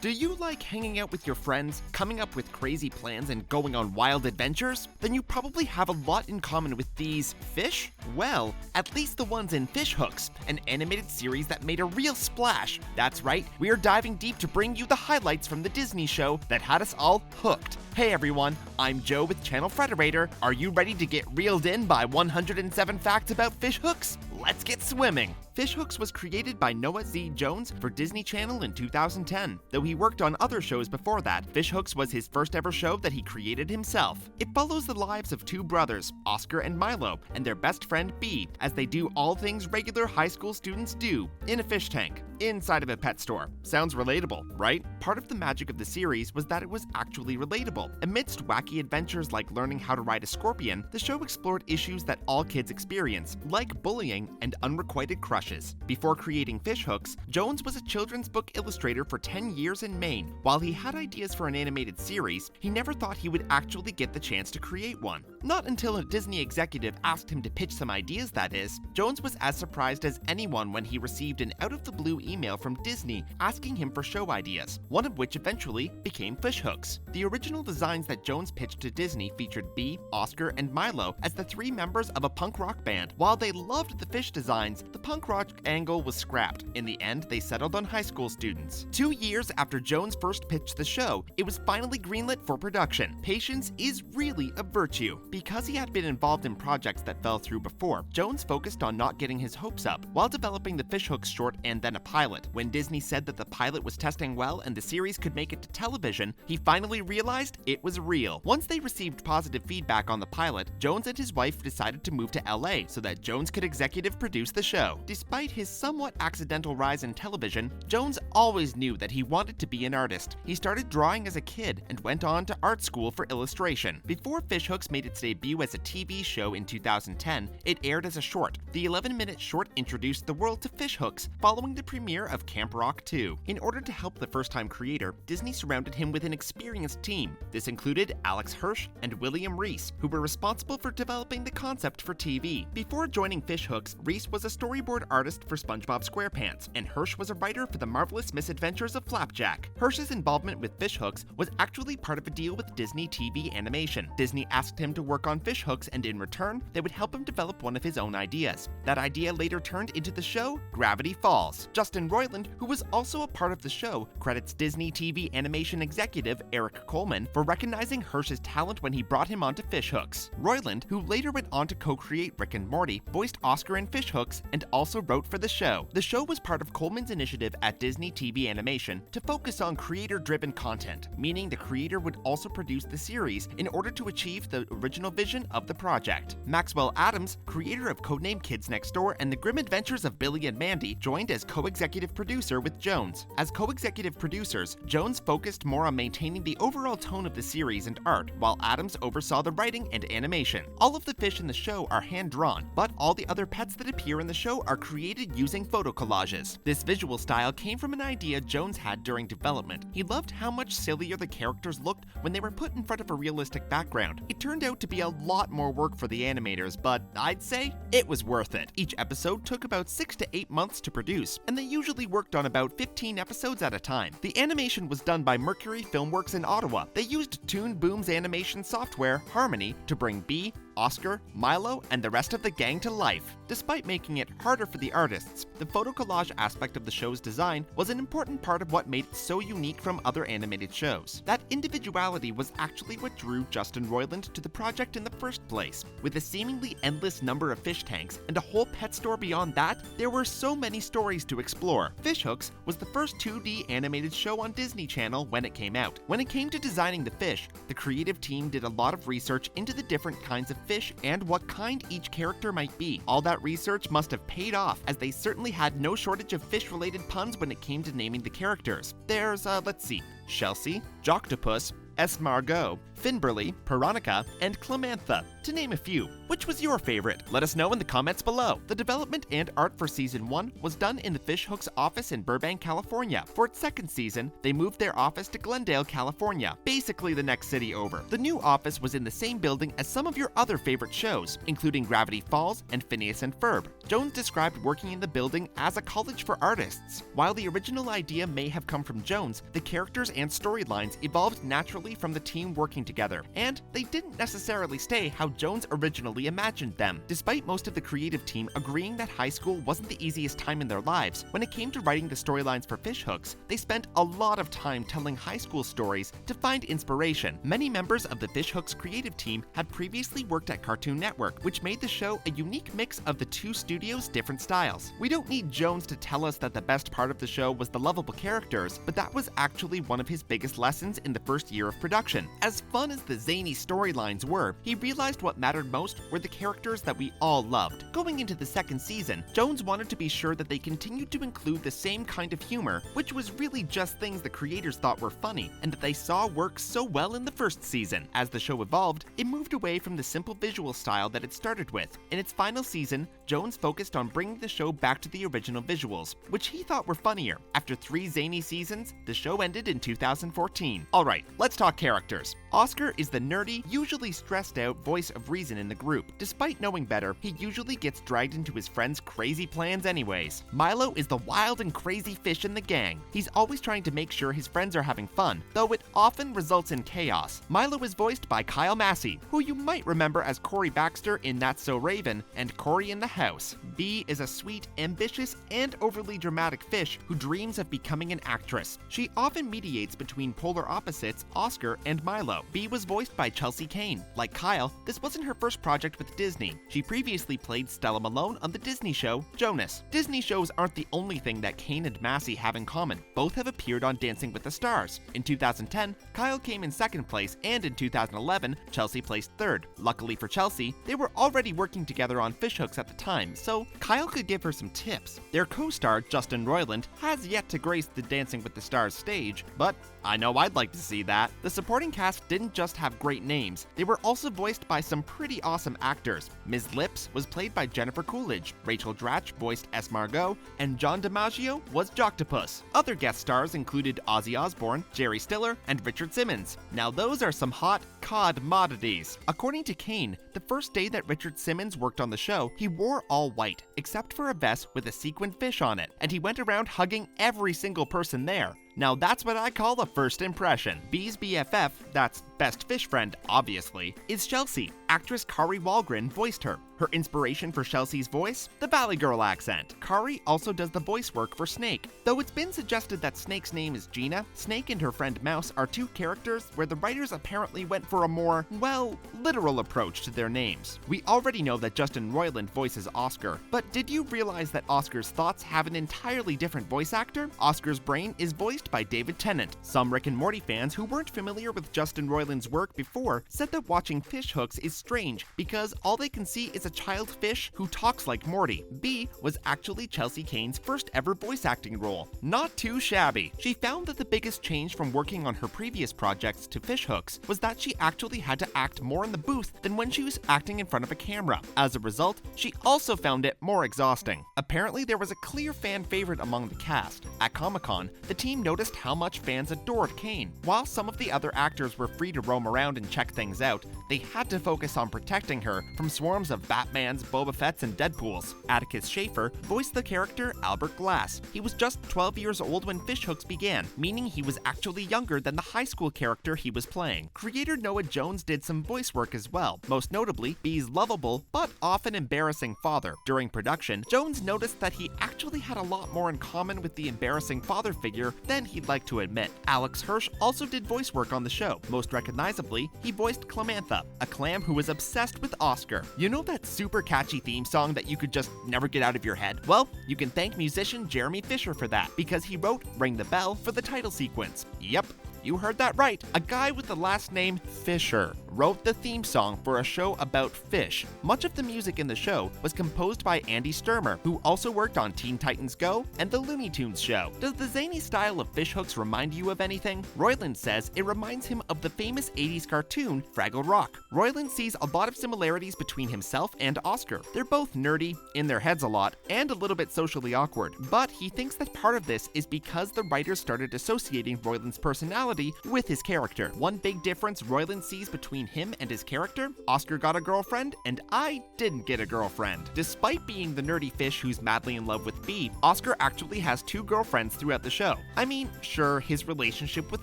Do you like hanging out with your friends, coming up with crazy plans, and going on wild adventures? Then you probably have a lot in common with these fish? Well, at least the ones in Fish Hooks, an animated series that made a real splash. That's right, we are diving deep to bring you the highlights from the Disney show that had us all hooked. Hey everyone, I'm Joe with Channel Frederator. Are you ready to get reeled in by 107 facts about fish hooks? Let's get swimming! Fish Hooks was created by Noah Z. Jones for Disney Channel in 2010. Though he worked on other shows before that, Fish Hooks was his first ever show that he created himself. It follows the lives of two brothers, Oscar and Milo, and their best friend Bee, as they do all things regular high school students do, in a fish tank, inside of a pet store. Sounds relatable, right? Part of the magic of the series was that it was actually relatable. Amidst wacky adventures like learning how to ride a scorpion, the show explored issues that all kids experience, like bullying and unrequited crushes. Before creating Fish Hooks, Jones was a children's book illustrator for 10 years in Maine. While he had ideas for an animated series, he never thought he would actually get the chance to create one. Not until a Disney executive asked him to pitch some ideas, that is. Jones was as surprised as anyone when he received an out-of-the-blue email from Disney asking him for show ideas, one of which eventually became Fish Hooks. The original designs that Jones pitched to Disney featured Bee, Oscar, and Milo as the three members of a punk rock band. While they loved the fish designs, the punk rock angle was scrapped. In the end, they settled on high school students. 2 years after Jones first pitched the show, it was finally greenlit for production. Patience is really a virtue. Because he had been involved in projects that fell through before, Jones focused on not getting his hopes up while developing the Fish Hooks short and then a pilot. When Disney said that the pilot was testing well and the series could make it to television, he finally realized it was real. Once they received positive feedback on the pilot, Jones and his wife decided to move to LA so that Jones could executive produce the show. Despite his somewhat accidental rise in television, Jones always knew that he wanted to be an artist. He started drawing as a kid and went on to art school for illustration. Before Fish Hooks made its debut as a TV show in 2010, it aired as a short. The 11-minute short introduced the world to Fish Hooks following the premiere of Camp Rock 2. In order to help the first-time creator, Disney surrounded him with an experienced team. This included Alex HIRSCH and William Reese, who were responsible for developing the concept for TV. Before joining Fish Hooks, Reese was a storyboard artist for SpongeBob SquarePants, and HIRSCH was a writer for The Marvelous Misadventures of Flapjack. HIRSCH's involvement with Fish Hooks was actually part of a deal with Disney TV Animation. Disney asked him to work on Fish Hooks, and in return, they would help him develop one of his own ideas. That idea later turned into the show Gravity Falls. Justin Roiland, who was also a part of the show, credits Disney TV Animation executive Eric Coleman for recognizing HIRSCH's talent when he brought him onto Fish Hooks. Roiland, who later went on to co-create Rick and Morty, voiced Oscar in Fish Hooks and also wrote for the show. The show was part of Coleman's initiative at Disney TV Animation to focus on creator-driven content, meaning the creator would also produce the series in order to achieve the original vision of the project. Maxwell Adams, creator of Codename Kids Next Door and The Grim Adventures of Billy and Mandy, joined as co-executive producer with Jones. As co-executive producers, Jones focused more on maintaining the overall tone of the series and art, while Adams oversaw the writing and animation. All of the fish in the show are hand-drawn, but all the other pets that appear in the show are created using photo collages. This visual style came from an idea Jones had during development. He loved how much sillier the characters looked when they were put in front of a realistic background. It turned out to be a lot more work for the animators, but I'd say it was worth it. Each episode took about 6 to 8 months to produce, and they usually worked on about 15 episodes at a time. The animation was done by Mercury Filmworks in Ottawa. They used Toon Boom's animation software, Harmony, to bring Bee, Oscar, Milo, and the rest of the gang to life. Despite making it harder for the artists, the photo collage aspect of the show's design was an important part of what made it so unique from other animated shows. That individuality was actually what drew Justin Roiland to the project in the first place. With a seemingly endless number of fish tanks and a whole pet store beyond that, there were so many stories to explore. Fish Hooks was the first 2D animated show on Disney Channel when it came out. When it came to designing the fish, the creative team did a lot of research into the different kinds of fish and what kind each character might be. All that research must have paid off, as they certainly had no shortage of fish-related puns when it came to naming the characters. There's, let's see, Chelsea, Joctopus, Esmargot, Finberly, Piranha, and Clemantha, to name a few. Which was your favorite? Let us know in the comments below. The development and art for Season 1 was done in the Fishhooks office in Burbank, California. For its second season, they moved their office to Glendale, California, basically the next city over. The new office was in the same building as some of your other favorite shows, including Gravity Falls and Phineas and Ferb. Jones described working in the building as a college for artists. While the original idea may have come from Jones, the characters and storylines evolved naturally from the team working together, and they didn't necessarily stay how Jones originally imagined them. Despite most of the creative team agreeing that high school wasn't the easiest time in their lives, when it came to writing the storylines for Fishhooks, they spent a lot of time telling high school stories to find inspiration. Many members of the Fishhooks creative team had previously worked at Cartoon Network, which made the show a unique mix of the two studios' different styles. We don't need Jones to tell us that the best part of the show was the lovable characters, but that was actually one of his biggest lessons in the first year of production. As fun as the zany storylines were, he realized what mattered most were the characters that we all loved. Going into the second season, Jones wanted to be sure that they continued to include the same kind of humor, which was really just things the creators thought were funny, and that they saw work so well in the first season. As the show evolved, it moved away from the simple visual style that it started with. In its final season, Jones focused on bringing the show back to the original visuals, which he thought were funnier. After 3 zany seasons, the show ended in 2014. Alright, let's talk characters. Oscar is the nerdy, usually stressed out voice of reason in the group. Despite knowing better, he usually gets dragged into his friends' crazy plans anyways. Milo is the wild and crazy fish in the gang. He's always trying to make sure his friends are having fun, though it often results in chaos. Milo is voiced by Kyle Massey, who you might remember as Corey Baxter in That's So Raven and Corey in the House. Bee is a sweet, ambitious, and overly dramatic fish who dreams of becoming an actress. She often mediates between polar opposites, Oscar and Milo. Bee was voiced by Chelsea Kane. Like Kyle, this wasn't her first project with Disney. She previously played Stella Malone on the Disney show Jonas. Disney shows aren't the only thing that Kane and Massey have in common. Both have appeared on Dancing with the Stars. In 2010, Kyle came in second place, and in 2011, Chelsea placed third. Luckily for Chelsea, they were already working together on Fishhooks at the time, so Kyle could give her some tips. Their co-star, Justin Roiland, has yet to grace the Dancing with the Stars stage, but I know I'd like to see that. The supporting cast didn't just have great names, they were also voiced by some pretty awesome actors. Ms. Lips was played by Jennifer Coolidge, Rachel Dratch voiced S. Margot, and John DiMaggio was Joctopus. Other guest stars included Ozzy Osbourne, Jerry Stiller, and Richard Simmons. Now those are some hot COD-modities. According to Kane, the first day that Richard Simmons worked on the show, he wore all white, except for a vest with a sequined fish on it, and he went around hugging every single person there. Now that's what I call a first impression. Bee's BFF, that's best fish friend obviously, is Chelsea. Actress Kari Wahlgren voiced her. Her inspiration for Chelsea's voice? The Valley Girl accent. Kari also does the voice work for Snake. Though it's been suggested that Snake's name is Gina, Snake and her friend Mouse are two characters where the writers apparently went for a more, well, literal approach to their names. We already know that Justin Roiland voices Oscar, but did you realize that Oscar's thoughts have an entirely different voice actor? Oscar's brain is voiced by David Tennant. Some Rick and Morty fans who weren't familiar with Justin Roiland's work before said that watching Fishhooks is strange because all they can see is a child fish who talks like Morty. Bee was actually Chelsea Kane's first ever voice acting role. Not too shabby. She found that the biggest change from working on her previous projects to Fishhooks was that she actually had to act more in the booth than when she was acting in front of a camera. As a result, she also found it more exhausting. Apparently, there was a clear fan favorite among the cast. At Comic-Con, the team noticed how much fans adored Kane. While some of the other actors were free to roam around and check things out, they had to focus on protecting her from swarms of Batmans, Boba Fett's, and Deadpools. Atticus Schaffer voiced the character Albert Glass. He was just 12 years old when Fishhooks began, meaning he was actually younger than the high school character he was playing. Creator Noah Jones did some voice work as well, most notably Bee's lovable but often embarrassing father. During production, Jones noticed that he actually had a lot more in common with the embarrassing father figure than he'd like to admit. Alex Hirsch also did voice work on the show. Most recognizably, he voiced Clemantha, a clam who was obsessed with Oscar. You know that super catchy theme song that you could just never get out of your head? Well, you can thank musician Jeremy Fisher for that, because he wrote Ring the Bell for the title sequence. Yep. You heard that right. A guy with the last name Fisher wrote the theme song for a show about fish. Much of the music in the show was composed by Andy Sturmer, who also worked on Teen Titans Go and the Looney Tunes show. Does the zany style of fish hooks remind you of anything? Roiland says it reminds him of the famous 80s cartoon Fraggle Rock. Roiland sees a lot of similarities between himself and Oscar. They're both nerdy, in their heads a lot, and a little bit socially awkward, but he thinks that part of this is because the writers started associating Roiland's personality with his character. One big difference Roiland sees between him and his character: Oscar got a girlfriend, and I didn't get a girlfriend. Despite being the nerdy fish who's madly in love with Bee, Oscar actually has 2 girlfriends throughout the show. I mean, sure, his relationship with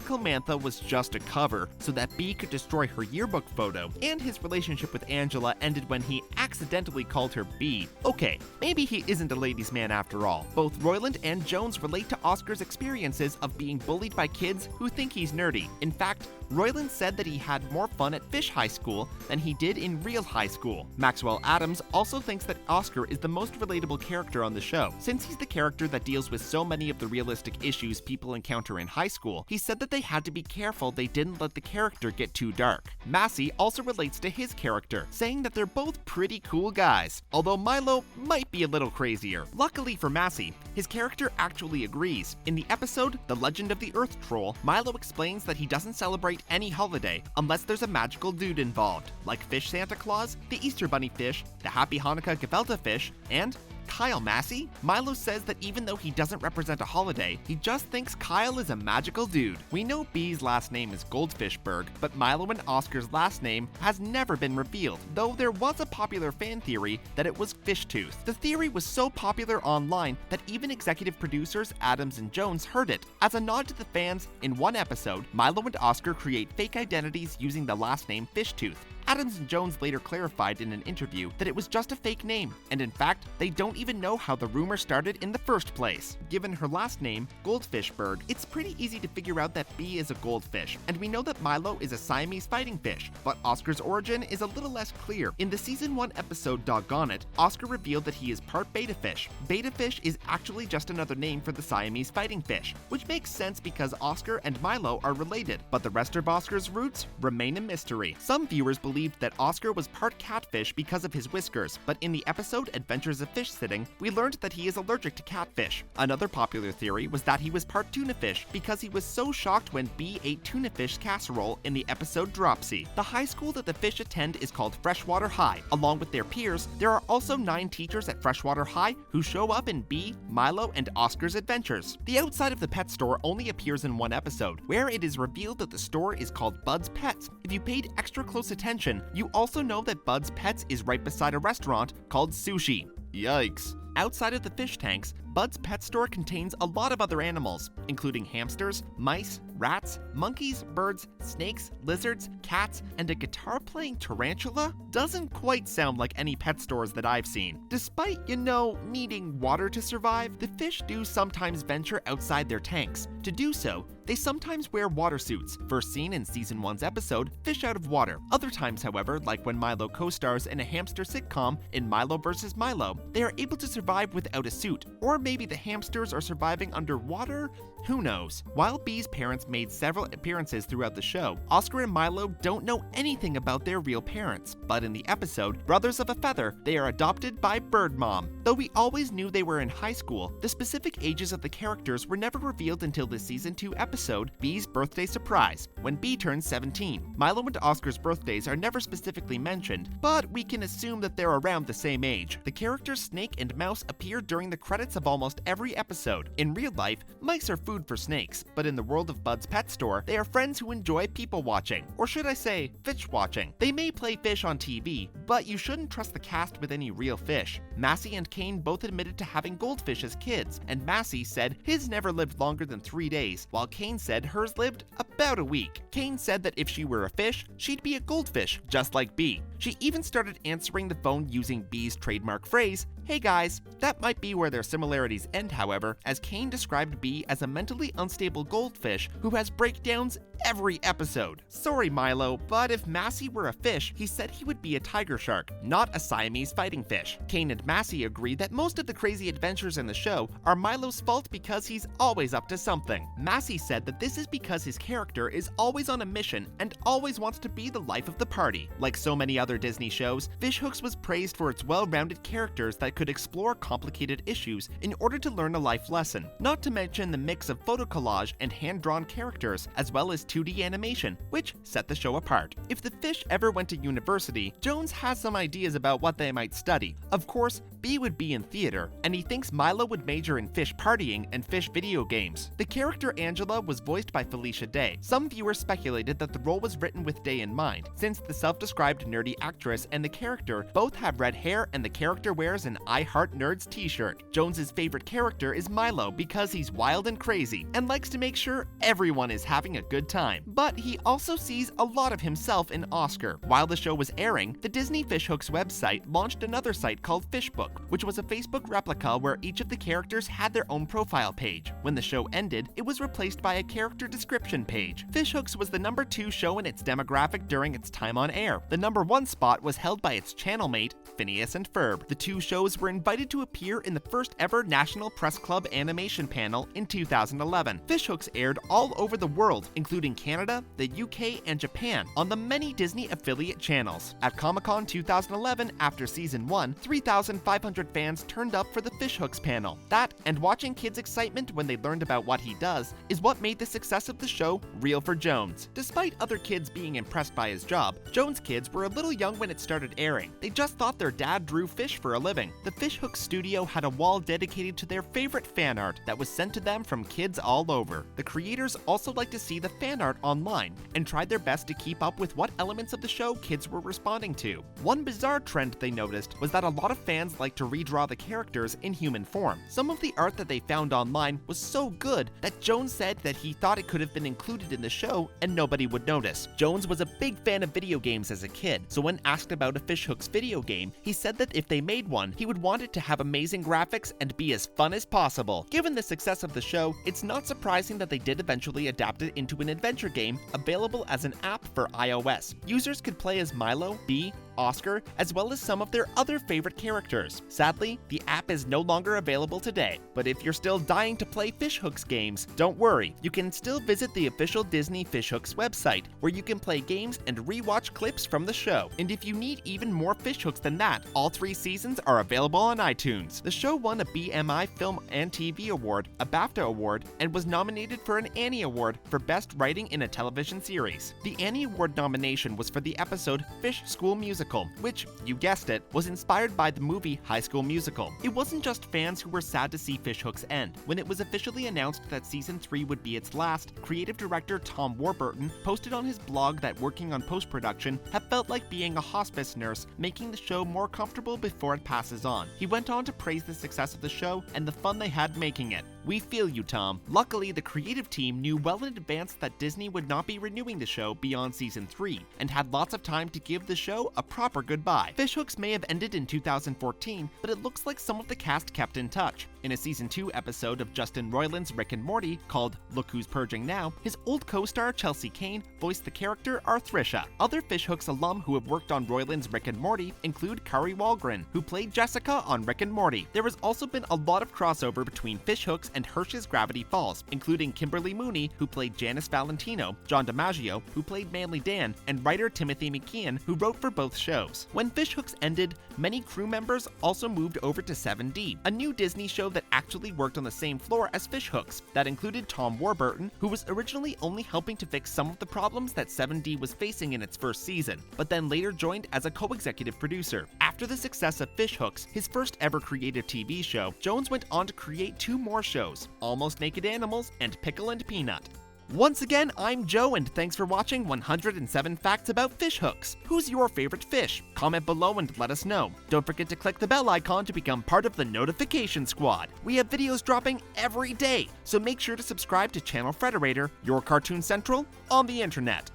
Clamantha was just a cover so that Bee could destroy her yearbook photo, and his relationship with Angela ended when he accidentally called her Bee. Okay, maybe he isn't a ladies' man after all. Both Roiland and Jones relate to Oscar's experiences of being bullied by kids who think he's nerdy. In fact, Roiland said that he had more fun at Fish High School than he did in real high school. Maxwell Adams also thinks that Oscar is the most relatable character on the show. Since he's the character that deals with so many of the realistic issues people encounter in high school, he said that they had to be careful they didn't let the character get too dark. Massey also relates to his character, saying that they're both pretty cool guys, although Milo might be a little crazier. Luckily for Massey, his character actually agrees. In the episode The Legend of the Earth Troll, Milo explains that he doesn't celebrate any holiday unless there's a magical dude involved, like Fish Santa Claus, the Easter Bunny fish, the Happy Hanukkah Gefilte fish, and Kyle Massey. Milo says that even though he doesn't represent a holiday, he just thinks Kyle is a magical dude. We know Bee's last name is Goldfishberg, but Milo and Oscar's last name has never been revealed, though there was a popular fan theory that it was Fishtooth. The theory was so popular online that even executive producers Adams and Jones heard it. As a nod to the fans, in one episode, Milo and Oscar create fake identities using the last name Fishtooth. Adams and Jones later clarified in an interview that it was just a fake name, and in fact, they don't even know how the rumor started in the first place. Given her last name, Goldfishberg, it's pretty easy to figure out that Bee is a goldfish, and we know that Milo is a Siamese fighting fish, but Oscar's origin is a little less clear. In the season 1 episode Doggone It, Oscar revealed that he is part beta fish. Beta fish is actually just another name for the Siamese fighting fish, which makes sense because Oscar and Milo are related, but the rest of Oscar's roots remain a mystery. Some viewers believed that Oscar was part catfish because of his whiskers, but in the episode Adventures of Fish Sitting, we learned that he is allergic to catfish. Another popular theory was that he was part tuna fish because he was so shocked when Bee ate tuna fish casserole in the episode Dropsy. The high school that the fish attend is called Freshwater High. Along with their peers, there are also 9 teachers at Freshwater High who show up in Bee, Milo, and Oscar's adventures. The outside of the pet store only appears in one episode, where it is revealed that the store is called Bud's Pets. If you paid extra close attention, you also know that Bud's Pets is right beside a restaurant called Sushi. Yikes. Outside of the fish tanks, Bud's pet store contains a lot of other animals, including hamsters, mice, rats, monkeys, birds, snakes, lizards, cats, and a guitar-playing tarantula? Doesn't quite sound like any pet stores that I've seen. Despite, needing water to survive, the fish do sometimes venture outside their tanks. To do so, they sometimes wear water suits, first seen in Season 1's episode, Fish Out of Water. Other times, however, like when Milo co-stars in a hamster sitcom in Milo vs. Milo, they are able to survive without a suit. Or maybe the hamsters are surviving underwater? Who knows? While Bee's parents made several appearances throughout the show, Oscar and Milo don't know anything about their real parents. But in the episode, Brothers of a Feather, they are adopted by Bird Mom. Though we always knew they were in high school, the specific ages of the characters were never revealed until the Season 2 episode, Bee's Birthday Surprise, when Bee turns 17. Milo and Oscar's birthdays are never specifically mentioned, but we can assume that they're around the same age. The characters Snake and Mouse appear during the credits of almost every episode. In real life, mice are food for snakes, but in the world of Bud's Pet Store, they are friends who enjoy people watching, or should I say, fish watching. They may play fish on TV, but you shouldn't trust the cast with any real fish. Massey and Kane both admitted to having goldfish as kids, and Massey said his never lived longer than 3 days, while Kane said hers lived about a week. Kane said that if she were a fish, she'd be a goldfish, just like Bee. She even started answering the phone using B's trademark phrase, "Hey guys." That might be where their similarities end, however, as Kane described B as a mentally unstable goldfish who has breakdowns every episode. Sorry Milo, but if Massey were a fish, he said he would be a tiger shark, not a Siamese fighting fish. Kane and Massey agree that most of the crazy adventures in the show are Milo's fault because he's always up to something. Massey said that this is because his character is always on a mission and always wants to be the life of the party. Like so many other Disney shows, Fishhooks was praised for its well-rounded characters that could explore complicated issues in order to learn a life lesson, not to mention the mix of photo collage and hand-drawn characters, as well as 2D animation, which set the show apart. If the fish ever went to university, Jones has some ideas about what they might study. Of course, B would be in theater, and he thinks Milo would major in fish partying and fish video games. The character Angela was voiced by Felicia Day. Some viewers speculated that the role was written with Day in mind, since the self-described nerdy actress and the character both have red hair and the character wears an I Heart Nerds t-shirt. Jones's favorite character is Milo because he's wild and crazy and likes to make sure everyone is having a good time. But he also sees a lot of himself in Oscar. While the show was airing, the Disney Fishhooks website launched another site called Fishbook, which was a Facebook replica where each of the characters had their own profile page. When the show ended, it was replaced by a character description page. Fishhooks was the number 2 show in its demographic during its time on air. The number 1 spot was held by its channel mate, Phineas and Ferb. The two shows were invited to appear in the first ever National Press Club animation panel in 2011. Fishhooks aired all over the world, including Canada, the UK, and Japan, on the many Disney affiliate channels. At Comic-Con 2011, after season 1, 3,500 fans turned up for the Fishhooks panel. That, and watching kids' excitement when they learned about what he does, is what made the success of the show real for Jones. Despite other kids being impressed by his job, Jones' kids were a little young when it started airing. They just thought their dad drew fish for a living. The Fishhooks studio had a wall dedicated to their favorite fan art that was sent to them from kids all over. The creators also liked to see the fan art online and tried their best to keep up with what elements of the show kids were responding to. One bizarre trend they noticed was that a lot of fans liked to redraw the characters in human form. Some of the art that they found online was so good that Jones said that he thought it could have been included in the show and nobody would notice. Jones was a big fan of video games as a kid, so when asked about a Fishhooks video game, he said that if they made one, he would want it to have amazing graphics and be as fun as possible. Given the success of the show, it's not surprising that they did eventually adapt it into an adventure game available as an app for iOS. Users could play as Milo, B, Oscar, as well as some of their other favorite characters. Sadly, the app is no longer available today, but if you're still dying to play Fishhooks games, don't worry, you can still visit the official Disney Fishhooks website, where you can play games and rewatch clips from the show. And if you need even more Fishhooks than that, all 3 seasons are available on iTunes. The show won a BMI Film and TV Award, a BAFTA Award, and was nominated for an Annie Award for Best Writing in a Television Series. The Annie Award nomination was for the episode Fish School Musical, which, you guessed it, was inspired by the movie High School Musical. It wasn't just fans who were sad to see Fishhooks end. When it was officially announced that season 3 would be its last, creative director Tom Warburton posted on his blog that working on post-production had felt like being a hospice nurse, making the show more comfortable before it passes on. He went on to praise the success of the show and the fun they had making it. "We feel you, Tom." Luckily, the creative team knew well in advance that Disney would not be renewing the show beyond season 3, and had lots of time to give the show a proper goodbye. Fishhooks may have ended in 2014, but it looks like some of the cast kept in touch. In a season 2 episode of Justin Roiland's Rick and Morty, called Look Who's Purging Now, his old co-star Chelsea Kane voiced the character Arthricia. Other Fishhooks alum who have worked on Roiland's Rick and Morty include Kari Wahlgren, who played Jessica on Rick and Morty. There has also been a lot of crossover between Fishhooks and HIRSCH's Gravity Falls, including Kimberly Mooney, who played Janice Valentino, John DiMaggio, who played Manly Dan, and writer Timothy McKeon, who wrote for both shows. When Fishhooks ended, many crew members also moved over to 7D, a new Disney show that actually worked on the same floor as Fishhooks. That included Tom Warburton, who was originally only helping to fix some of the problems that 7D was facing in its first season, but then later joined as a co-executive producer. After the success of Fishhooks, his first ever creative TV show, Jones went on to create 2 more shows, Almost Naked Animals and Pickle and Peanut. Once again, I'm Joe, and thanks for watching 107 Facts About Fishhooks. Who's your favorite fish? Comment below and let us know. Don't forget to click the bell icon to become part of the notification squad. We have videos dropping every day, so make sure to subscribe to Channel Frederator, your cartoon central on the internet.